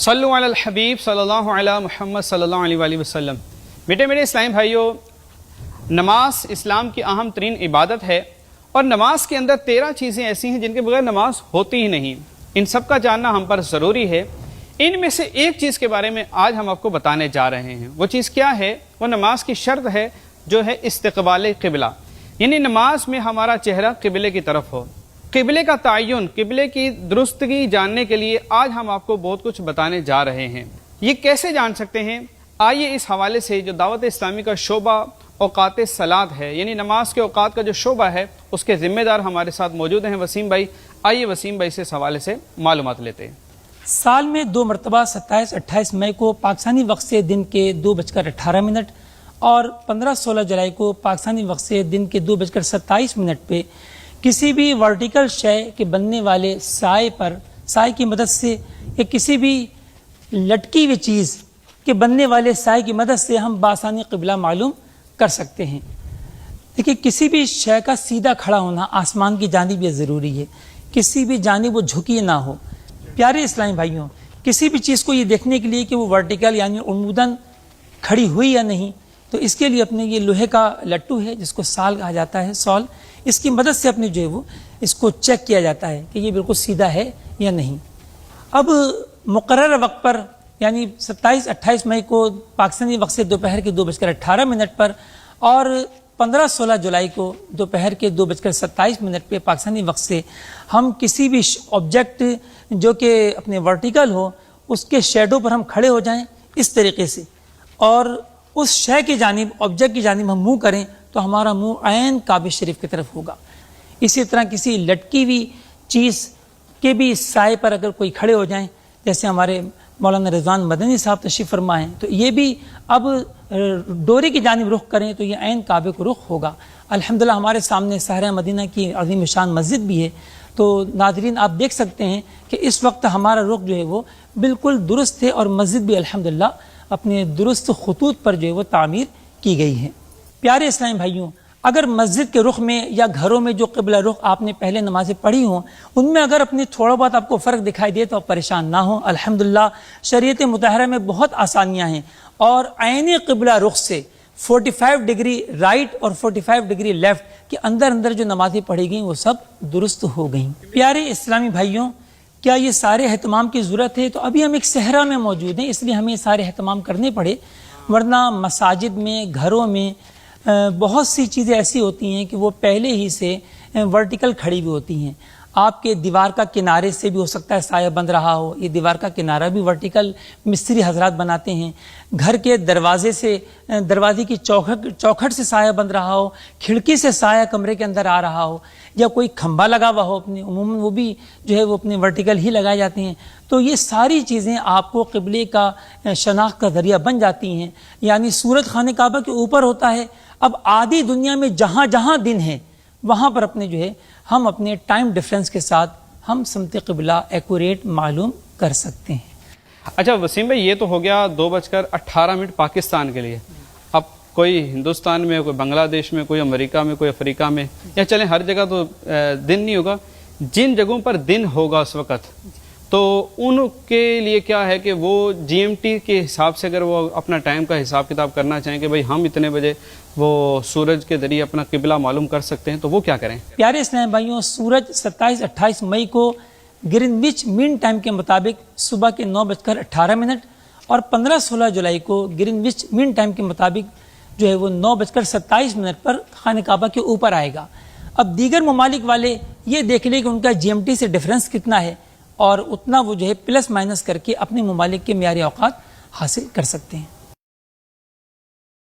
صلو علی الحبیب صلی اللہ علیہ محمد صلی اللہ علیہ وآلہ وسلم۔ بیٹے میرے اسلامی بھائیوں، نماز اسلام کی اہم ترین عبادت ہے اور نماز کے اندر 13 چیزیں ایسی ہیں جن کے بغیر نماز ہوتی ہی نہیں۔ ان سب کا جاننا ہم پر ضروری ہے۔ ان میں سے ایک چیز کے بارے میں آج ہم آپ کو بتانے جا رہے ہیں۔ وہ چیز کیا ہے؟ وہ نماز کی شرط ہے جو ہے استقبال قبلہ، یعنی نماز میں ہمارا چہرہ قبلے کی طرف ہو۔ قبلے کا تعین، قبلے کی درستگی جاننے کے لیے آج ہم آپ کو بہت کچھ بتانے جا رہے ہیں۔ یہ کیسے جان سکتے ہیں؟ آئیے اس حوالے سے جو دعوت اسلامی کا شعبہ اوقات صلاۃ ہے، یعنی نماز کے اوقات کا جو شعبہ ہے، اس کے ذمہ دار ہمارے ساتھ موجود ہیں وسیم بھائی۔ آئیے وسیم بھائی سے اس حوالے سے معلومات لیتے ہیں۔ سال میں 2 مرتبہ 27-28 مئی کو پاکستانی وقت سے دن کے 2:18 اور 15-16 جولائی کو پاکستانی وقت سے دن کے 2:27 پہ کسی بھی ورٹیکل شے کے بننے والے سائے کی مدد سے یا کسی بھی لٹکی ہوئی چیز کے بننے والے سائے کی مدد سے ہم بآسانی قبلہ معلوم کر سکتے ہیں۔ دیکھیے، کسی بھی شے کا سیدھا کھڑا ہونا آسمان کی جانب یہ ضروری ہے، کسی بھی جانب وہ جھکی نہ ہو۔ پیارے اسلامی بھائیوں، کسی بھی چیز کو یہ دیکھنے کے لیے کہ وہ ورٹیکل یعنی عموداً کھڑی ہوئی یا نہیں، تو اس کے لیے اپنے یہ لوہے کا لٹو ہے جس کو سال کہا جاتا ہے، سال، اس کی مدد سے اپنے جو ہے وہ اس کو چیک کیا جاتا ہے کہ یہ بالکل سیدھا ہے یا نہیں۔ اب مقررہ وقت پر یعنی 27-28 مئی کو پاکستانی وقت سے دوپہر کے 2:18 پر اور 15-16 جولائی کو دوپہر کے 2:27 پہ پاکستانی وقت سے ہم کسی بھی آبجیکٹ جو کہ اپنے ورٹیکل ہو اس کے شیڈو پر ہم کھڑے ہو جائیں اس طریقے سے، اور اس شے کی جانب، آبجیکٹ کی جانب ہم منہ کریں تو ہمارا منہ عین کعبہ شریف کی طرف ہوگا۔ اسی طرح کسی لٹکی ہوئی چیز کے بھی سائے پر اگر کوئی کھڑے ہو جائیں، جیسے ہمارے مولانا رضوان مدنی صاحب تشریف فرما ہیں، تو یہ بھی اب ڈوری کی جانب رخ کریں تو یہ عین کعبے کو رخ ہوگا۔ الحمدللہ ہمارے سامنے صحرا مدینہ کی عظیم شان مسجد بھی ہے، تو ناظرین آپ دیکھ سکتے ہیں کہ اس وقت ہمارا رخ جو ہے وہ بالکل درست ہے، اور مسجد بھی الحمدللہ اپنے درست خطوط پر جو ہے وہ تعمیر کی گئی ہے۔ پیارے اسلامی بھائیوں، اگر مسجد کے رخ میں یا گھروں میں جو قبلہ رخ آپ نے پہلے نمازیں پڑھی ہوں ان میں اگر اپنے تھوڑا بہت آپ کو فرق دکھائی دے تو آپ پریشان نہ ہوں۔ الحمدللہ شریعت مطہرہ میں بہت آسانیاں ہیں، اور عین قبلہ رخ سے 45 ڈگری رائٹ اور 45 ڈگری لیفٹ کے اندر جو نمازیں پڑھی گئیں وہ سب درست ہو گئیں۔ پیارے اسلامی بھائیوں، کیا یہ سارے اہتمام کی ضرورت ہے؟ تو ابھی ہم ایک صحرا میں موجود ہیں، اس لیے ہمیں یہ سارے اہتمام کرنے پڑے، ورنہ مساجد میں، گھروں میں بہت سی چیزیں ایسی ہوتی ہیں کہ وہ پہلے ہی سے ورٹیکل کھڑی ہوئی ہوتی ہیں۔ آپ کے دیوار کا کنارے سے بھی ہو سکتا ہے سایہ بن رہا ہو، یہ دیوار کا کنارہ بھی ورٹیکل مستری حضرات بناتے ہیں۔ گھر کے دروازے کی چوکھٹ سے سایہ بن رہا ہو، کھڑکی سے سایہ کمرے کے اندر آ رہا ہو، یا کوئی کھمبا لگا ہوا ہو، اپنے عموماً وہ بھی جو ہے وہ اپنے ورٹیکل ہی لگائے جاتے ہیں۔ تو یہ ساری چیزیں آپ کو قبلے کا شناخت کا ذریعہ بن جاتی ہیں، یعنی سورج خانہ کعبہ کے اوپر ہوتا ہے۔ اب آدھی دنیا میں جہاں جہاں دن ہے وہاں پر اپنے جو ہے ہم اپنے ٹائم ڈیفرنس کے ساتھ ہم سمت قبلہ ایکوریٹ معلوم کر سکتے ہیں۔ اچھا وسیم بھائی، یہ تو ہو گیا 2:18 پاکستان کے لیے۔ اب کوئی ہندوستان میں، کوئی بنگلہ دیش میں، کوئی امریکہ میں، کوئی افریقہ میں، یا چلیں ہر جگہ تو دن نہیں ہوگا، جن جگہوں پر دن ہوگا اس وقت، تو ان کے لیے کیا ہے کہ وہ GMT کے حساب سے اگر وہ اپنا ٹائم کا حساب کتاب کرنا چاہیں کہ بھئی ہم اتنے بجے وہ سورج کے ذریعے اپنا قبلہ معلوم کر سکتے ہیں، تو وہ کیا کریں؟ پیارے اسلامی بھائیوں، سورج 27-28 مئی کو گرینوچ مین ٹائم کے مطابق صبح کے 9:18 اور 15-16 جولائی کو گرینوچ مین ٹائم کے مطابق جو ہے وہ 9:27 پر خانہ کعبہ کے اوپر آئے گا۔ اب دیگر ممالک والے یہ دیکھ لیں کہ ان کا GMT سے ڈفرینس کتنا ہے، اور اتنا وہ جو ہے پلس مائنس کر کے اپنے ممالک کے معیاری اوقات حاصل کر سکتے ہیں۔